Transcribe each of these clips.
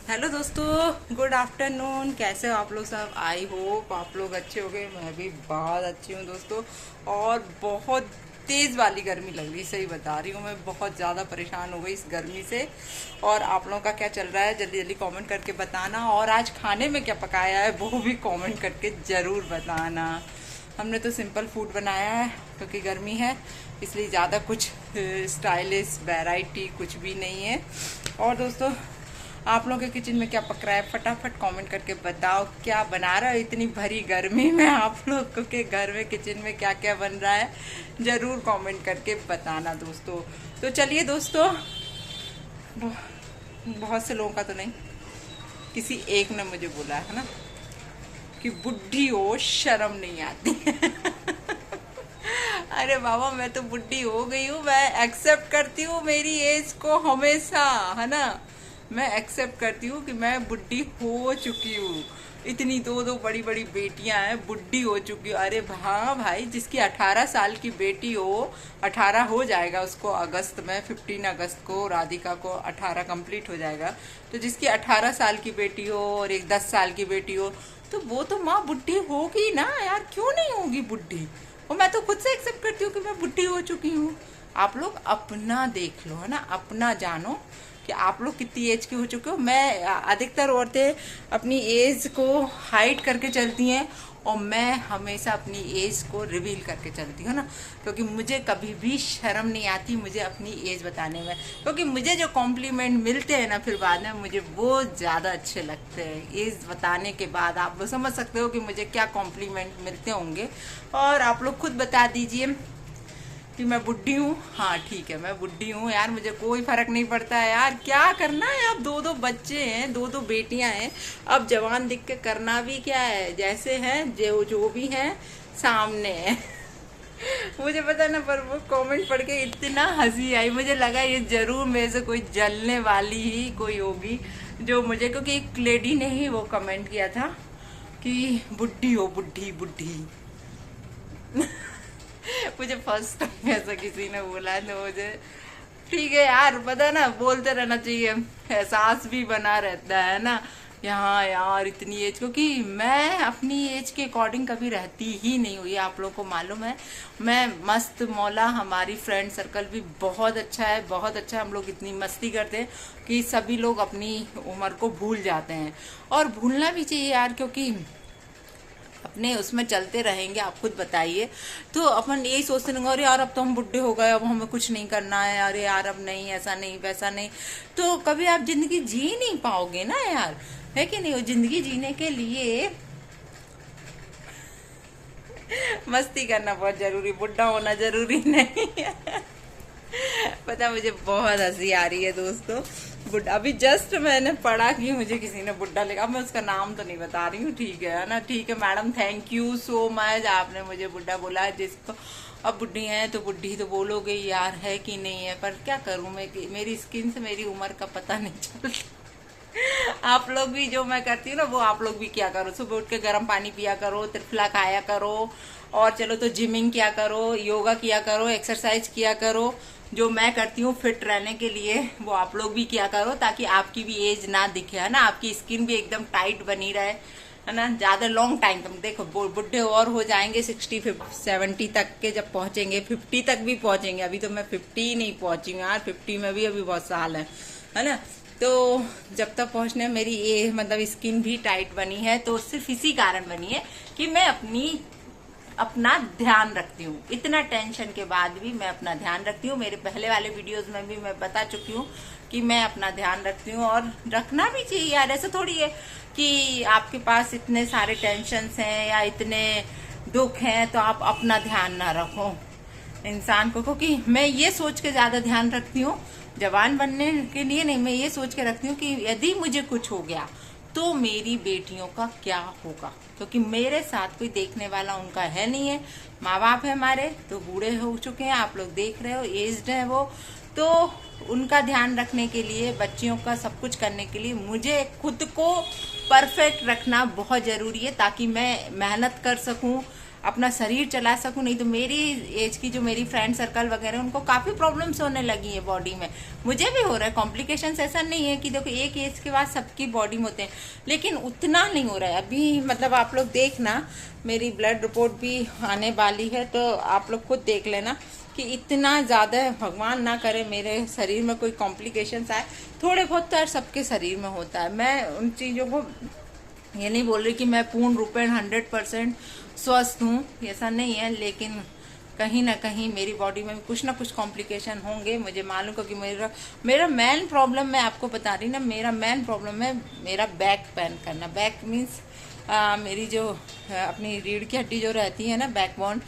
Hello दोस्तों, good afternoon. कैसे हो आप लोग सब? आई होप आप लोग अच्छे हो गए। मैं भी बहुत अच्छी हूँ दोस्तों। और बहुत तेज़ वाली गर्मी लग रही, सही बता रही हूँ। मैं बहुत ज़्यादा परेशान हो गई इस गर्मी से। और आप लोगों का क्या चल रहा है जल्दी जल्दी कमेंट करके बताना। और आज खाने में क्या पकाया है वो भी कमेंट करके ज़रूर बताना। हमने तो सिंपल फूड बनाया है क्योंकि गर्मी है, इसलिए ज़्यादा कुछ स्टाइलिश वैरायटी कुछ भी नहीं है। और दोस्तों, आप लोगों के किचन में क्या पक रहा है फटाफट कमेंट करके बताओ। क्या बना रहा है इतनी भरी गर्मी में? आप लोगों के घर में किचन में क्या क्या बन रहा है ज़रूर कमेंट करके बताना दोस्तों। तो चलिए दोस्तों, बहुत से लोगों का तो नहीं, किसी एक ने मुझे बोला है ना कि बुढ़ी हो शर्म नहीं आती। अरे बाबा, मैं तो बुढ़ी हो गई हूँ। मैं एक्सेप्ट करती हूँ मेरी एज को हमेशा, है ना। मैं एक्सेप्ट करती हूँ कि मैं बुढ़ी हो चुकी हूँ। इतनी दो दो बड़ी बड़ी बेटियां हैं, बुढ़ी हो चुकी हूँ। अरे हाँ भाई, जिसकी 18 साल की बेटी हो, 18 हो जाएगा उसको अगस्त में, 15 अगस्त को राधिका को 18 कंप्लीट हो जाएगा। तो जिसकी 18 साल की बेटी हो और एक 10 साल की बेटी हो, तो वो तो माँ बुढ़ी होगी ना यार। क्यों नहीं होगी बुढ़ी? और मैं तो खुद से एक्सेप्ट करती हूँ कि मैं बुढ़ी हो चुकी हूँ। आप लोग अपना देख लो, है ना, अपना जानो कि आप लोग कितनी एज के हो चुके हो। मैं अधिकतर औरतें अपनी एज को हाइड करके चलती हैं और मैं हमेशा अपनी एज को रिवील करके चलती हूँ ना, क्योंकि मुझे कभी भी शर्म नहीं आती मुझे अपनी एज बताने में। क्योंकि मुझे जो कॉम्प्लीमेंट मिलते हैं ना फिर बाद में, मुझे वो ज़्यादा अच्छे लगते हैं। एज बताने के बाद आप लोग समझ सकते हो कि मुझे क्या कॉम्प्लीमेंट मिलते होंगे। और आप लोग खुद बता दीजिए कि मैं बुढ़ी हूँ। हाँ ठीक है, मैं बुढ़ी हूँ यार, मुझे कोई फर्क नहीं पड़ता है यार। क्या करना है? अब दो दो बच्चे हैं, दो दो बेटियां हैं। अब जवान दिख के करना भी क्या है, जैसे हैं जो जो भी हैं सामने है। मुझे पता ना, पर वो कमेंट पढ़ के इतना हंसी आई, मुझे लगा ये जरूर मेरे से कोई जलने वाली ही कोई होगी जो मुझे, क्योंकि एक लेडी ने ही वो कमेंट किया था कि बुढ़ी हो, बुढ़ी बुढ़ी। मुझे फर्स्ट टाइम ऐसा किसी ने बोला है तो मुझे ठीक है यार, पता ना, बोलते रहना चाहिए, एहसास भी बना रहता है ना। यहाँ यार इतनी एज, क्योंकि मैं अपनी एज के अकॉर्डिंग कभी रहती ही नहीं हुई, आप लोगों को मालूम है। मैं मस्त मौला, हमारी फ्रेंड सर्कल भी बहुत अच्छा है, बहुत अच्छा। हम लोग इतनी मस्ती करते हैं कि सभी लोग अपनी उम्र को भूल जाते हैं। और भूलना भी चाहिए यार, क्योंकि अपने उसमें चलते रहेंगे। आप खुद बताइए, तो अपन यही सोचते रहेंगे अरे यार अब तो हम बुढ़े हो गए, अब हमें कुछ नहीं करना है, अरे यार अब नहीं, ऐसा नहीं वैसा नहीं। तो कभी आप जिंदगी जी नहीं पाओगे ना यार, है कि नहीं? वो जिंदगी जीने के लिए मस्ती करना बहुत जरूरी, बुढ़ा होना जरूरी नहीं है। पता, मुझे बहुत हंसी आ रही है दोस्तों। बुढ़ा, अभी जस्ट मैंने पढ़ा कि मुझे किसी ने बुढ़ा लिखा। मैं उसका नाम तो नहीं बता रही हूँ, ठीक है ना? ठीक है madam, thank you so much, आपने मुझे बुढ़ा बोला है। जिसको अब बुढ़ी है तो बुढ़ी तो बोलोगे यार, है कि नहीं है, पर क्या करूँ मैं, मेरी स्किन से मेरी उम्र का पता नहीं चलता। आप लोग भी जो मैं करती हूँ ना वो आप लोग भी क्या करो, सुबह उठ के गर्म पानी पिया करो, त्रिफला खाया करो, और चलो तो जिमिंग किया करो, योगा किया करो, एक्सरसाइज किया करो। जो मैं करती हूँ फिट रहने के लिए, वो आप लोग भी किया करो, ताकि आपकी भी एज ना दिखे, है ना, आपकी स्किन भी एकदम टाइट बनी रहे, है ना। ज्यादा लॉन्ग टाइम तक देखो, बुढ़े और हो जाएंगे 60 70 तक के, जब पहुंचेंगे 50 तक भी पहुंचेंगे। अभी तो मैं 50 नहीं पहुंची हूँ यार, 50 में भी अभी बहुत साल है ना। तो जब तक पहुंचने मेरी ये मतलब स्किन भी टाइट बनी है, तो सिर्फ इसी कारण बनी है कि मैं अपना ध्यान रखती हूँ। इतना टेंशन के बाद भी मैं अपना ध्यान रखती हूँ। मेरे पहले वाले वीडियोस में भी मैं बता चुकी हूँ कि मैं अपना ध्यान रखती हूँ, और रखना भी चाहिए यार। ऐसा थोड़ी है कि आपके पास इतने सारे टेंशन्स हैं या इतने दुख हैं तो आप अपना ध्यान ना रखो इंसान को। क्योंकि मैं ये सोच के ज्यादा ध्यान रखती हूँ, जवान बनने के लिए नहीं, मैं ये सोच के रखती हूँ कि यदि मुझे कुछ हो गया तो मेरी बेटियों का क्या होगा। क्योंकि मेरे साथ कोई देखने वाला उनका है नहीं है। माँ बाप है हमारे तो बूढ़े हो चुके हैं, आप लोग देख रहे हो, एज्ड है वो। तो उनका ध्यान रखने के लिए, बच्चियों का सब कुछ करने के लिए मुझे खुद को परफेक्ट रखना बहुत जरूरी है, ताकि मैं मेहनत कर सकूं, अपना शरीर चला सकूं। नहीं तो मेरी एज की जो मेरी फ्रेंड सर्कल वगैरह उनको काफी प्रॉब्लम्स होने लगी है बॉडी में, मुझे भी हो रहा है। कॉम्प्लिकेशंस ऐसा नहीं है कि देखो एक एज के बाद सबकी बॉडी में होते हैं, लेकिन उतना नहीं हो रहा है अभी। मतलब आप लोग देखना, मेरी ब्लड रिपोर्ट भी आने वाली है, तो आप लोग खुद देख लेना कि इतना ज्यादा भगवान ना करे मेरे शरीर में कोई कॉम्प्लिकेशंस आए। थोड़े बहुत तो सबके शरीर में होता है। मैं उन चीजों को ये नहीं बोल रही कि मैं पूर्ण रूपेण 100% स्वस्थ हूँ, ऐसा नहीं है, लेकिन कहीं ना कहीं मेरी बॉडी में कुछ ना कुछ कॉम्प्लिकेशन होंगे, मुझे मालूम। क्योंकि मेरा मेन प्रॉब्लम, मैं आपको बता रही ना, मेरा मेन प्रॉब्लम है मेरा बैक पेन करना। बैक मीन्स मेरी जो अपनी रीढ़ की हड्डी जो रहती है ना, बैकबोन,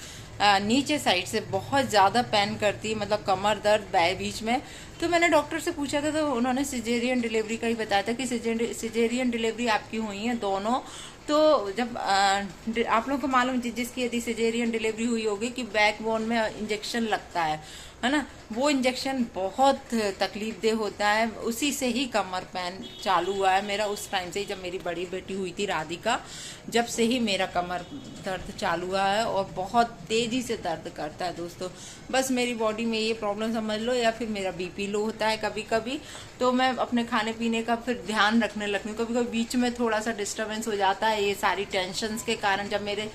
नीचे साइड से बहुत ज्यादा पेन करती है, मतलब कमर दर्द बीच में। तो मैंने डॉक्टर से पूछा था, तो उन्होंने सिजेरियन डिलीवरी का ही बताया था कि सिजेरियन डिलीवरी आपकी हुई है दोनों। तो जब आप लोगों को मालूम, जिसकी यदि सिजेरियन डिलीवरी हुई होगी कि बैकबोन में इंजेक्शन लगता है ना, वो इंजेक्शन बहुत तकलीफ दे होता है। उसी से ही कमर पेन चालू हुआ है मेरा, उस टाइम से ही, जब मेरी बड़ी बेटी हुई थी राधिका, जब से ही मेरा कमर दर्द चालू हुआ है, और बहुत तेजी से दर्द करता है दोस्तों। बस मेरी बॉडी में ये प्रॉब्लम समझ लो, या फिर मेरा बीपी लो होता है कभी कभी, तो मैं अपने खाने पीने का फिर ध्यान रखने लगती हूँ। कभी कभी बीच में थोड़ा सा डिस्टर्बेंस हो जाता है, ये सारी टेंशन के कारण। जब मेरे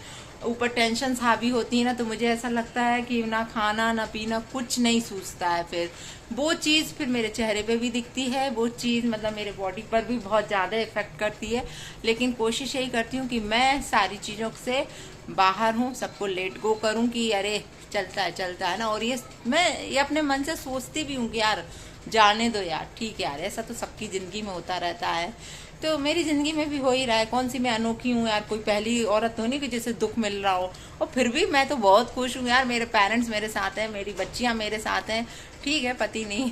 ऊपर टेंशन हावी होती है ना, तो मुझे ऐसा लगता है कि ना खाना ना पीना कुछ नहीं सूझता है। फिर वो चीज फिर मेरे चेहरे पे भी दिखती है, वो चीज मतलब मेरे बॉडी पर भी बहुत ज्यादा इफेक्ट करती है। लेकिन कोशिश यही करती हूँ कि मैं सारी चीजों से बाहर हूँ, सबको लेट गो करूँ कि अरे चलता है ना। और ये अपने मन से सोचती भी हूँ कि यार जाने दो यार, ठीक है यार, ऐसा तो सबकी जिंदगी में होता रहता है। तो मेरी जिंदगी में भी हो ही रहा है। कौन सी मैं अनोखी हूँ यार, कोई पहली औरत तो नहीं कि जिसे दुख मिल रहा हो। और फिर भी मैं तो बहुत खुश हूँ यार, मेरे पेरेंट्स मेरे साथ हैं, मेरी बच्चियां मेरे साथ हैं, ठीक है, पति नहीं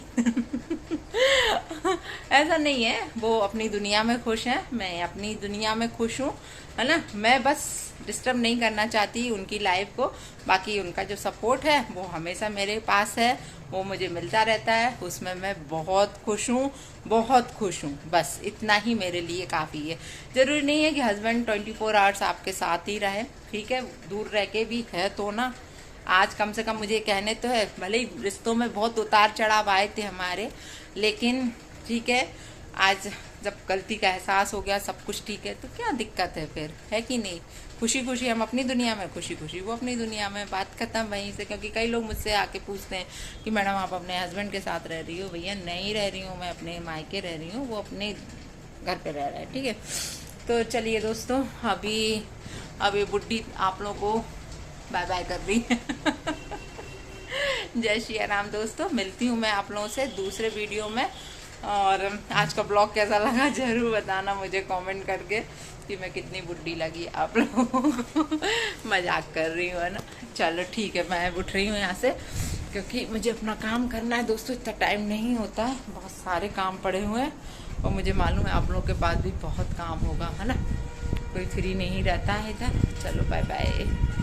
ऐसा नहीं है, वो अपनी दुनिया में खुश है, मैं अपनी दुनिया में खुश हूँ, है ना। मैं बस डिस्टर्ब नहीं करना चाहती उनकी लाइफ को। बाकी उनका जो सपोर्ट है वो हमेशा मेरे पास है, वो मुझे मिलता रहता है, उसमें मैं बहुत खुश हूँ, बहुत खुश हूँ। बस इतना ही मेरे लिए काफ़ी है। जरूरी नहीं है कि हस्बैंड 24 आवर्स आपके साथ ही रहे, ठीक है, दूर रह के भी है तो ना। आज कम से कम मुझे कहने तो है, भले ही रिश्तों में बहुत उतार चढ़ाव आए थे हमारे, लेकिन ठीक है, आज जब गलती का एहसास हो गया, सब कुछ ठीक है, तो क्या दिक्कत है फिर, है कि नहीं। खुशी खुशी हम अपनी दुनिया में, खुशी खुशी वो अपनी दुनिया में, बात खत्म वहीं से। क्योंकि कई लोग मुझसे आके पूछते हैं कि मैडम आप अपने हस्बैंड के साथ रह रही हो। भैया नहीं रह रही हूँ, मैं अपने मायके रह रही हूँ, वो अपने घर पे रह रहा है, ठीक है। तो चलिए दोस्तों, अभी बुड्ढी आप लोगों को बाय बाय कर रही है जय श्री राम दोस्तों, मिलती हूँ मैं आप लोगों से दूसरे वीडियो में। और आज का ब्लॉग कैसा लगा जरूर बताना मुझे कमेंट करके कि मैं कितनी बुड्ढी लगी आप लोगों को मजाक कर रही हूँ, है ना। चलो ठीक है, मैं उठ रही हूँ यहाँ से, क्योंकि मुझे अपना काम करना है दोस्तों। इतना टाइम नहीं होता है, बहुत सारे काम पड़े हुए हैं, और मुझे मालूम है आप लोगों के पास भी बहुत काम होगा, है ना। कोई फ्री नहीं रहता है इधर। चलो बाय बाय।